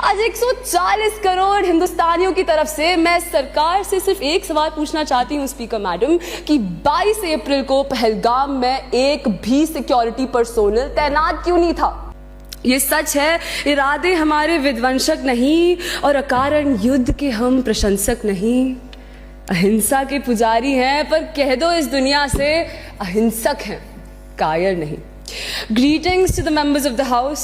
आज 140 करोड़ हिंदुस्तानियों की तरफ से मैं सरकार से सिर्फ एक सवाल पूछना चाहती हूँ स्पीकर मैडम कि 22 अप्रैल को पहलगाम में एक भी सिक्योरिटी पर्सोनल तैनात क्यों नहीं था। ये सच है, इरादे हमारे विध्वंसक नहीं और अकारण युद्ध के हम प्रशंसक नहीं। अहिंसा के पुजारी हैं पर कह दो इस दुनिया से अहिंसक हैं, कायर नहीं। Greetings to the members of the House.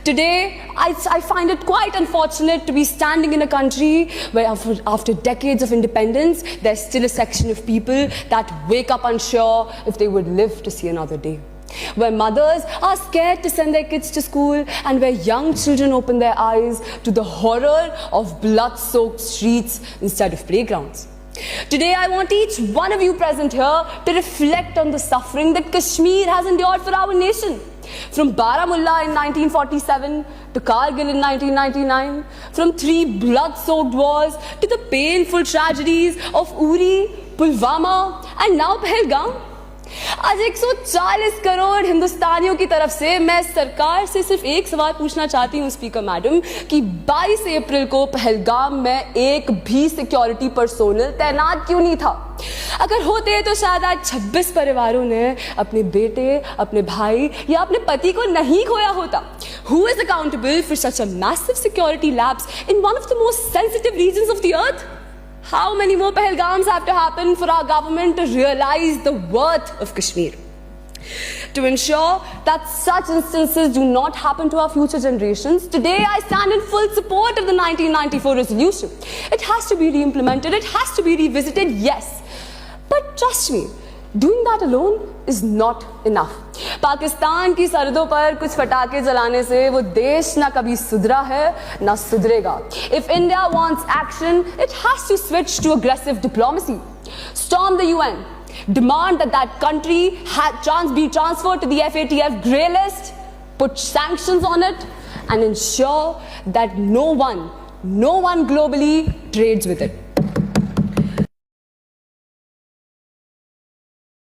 Today, I find it quite unfortunate to be standing in a country where after decades of independence, there's still a section of people that wake up unsure if they would live to see another day. Where mothers are scared to send their kids to school and where young children open their eyes to the horror of blood-soaked streets instead of playgrounds. Today, I want each one of you present here to reflect on the suffering that Kashmir has endured for our nation. From Baramulla in 1947 to Kargil in 1999, from 3 blood-soaked wars to the painful tragedies of Uri, Pulwama and now Pahalgam. आज 140 करोड़ हिंदुस्तानियों की तरफ से मैं सरकार से सिर्फ एक सवाल पूछना चाहती हूँ स्पीकर मैडम कि 22 अप्रैल को पहलगाम में एक भी सिक्योरिटी पर्सोनल तैनात क्यों नहीं था। अगर होते तो शायद आज 26 परिवारों ने अपने बेटे, अपने भाई या अपने पति को नहीं खोया होता। Who is accountable for such a massive security lapse in one of the most sensitive regions of the earth? How many more Pahalgams have to happen for our government to realize the worth of Kashmir? To ensure that such instances do not happen to our future generations, today I stand in full support of the 1994 resolution. It has to be re-implemented, it has to be revisited, yes. But trust me, doing that alone is not enough. Pakistan की सरहदों पर कुछ फटाके जलाने से वो देश ना कभी सुधरा है ना सुधरेगा. If India wants action, it has to switch to aggressive diplomacy. Storm the UN. Demand that country be transferred to the FATF grey list, put sanctions on it, and ensure that no one globally trades with it.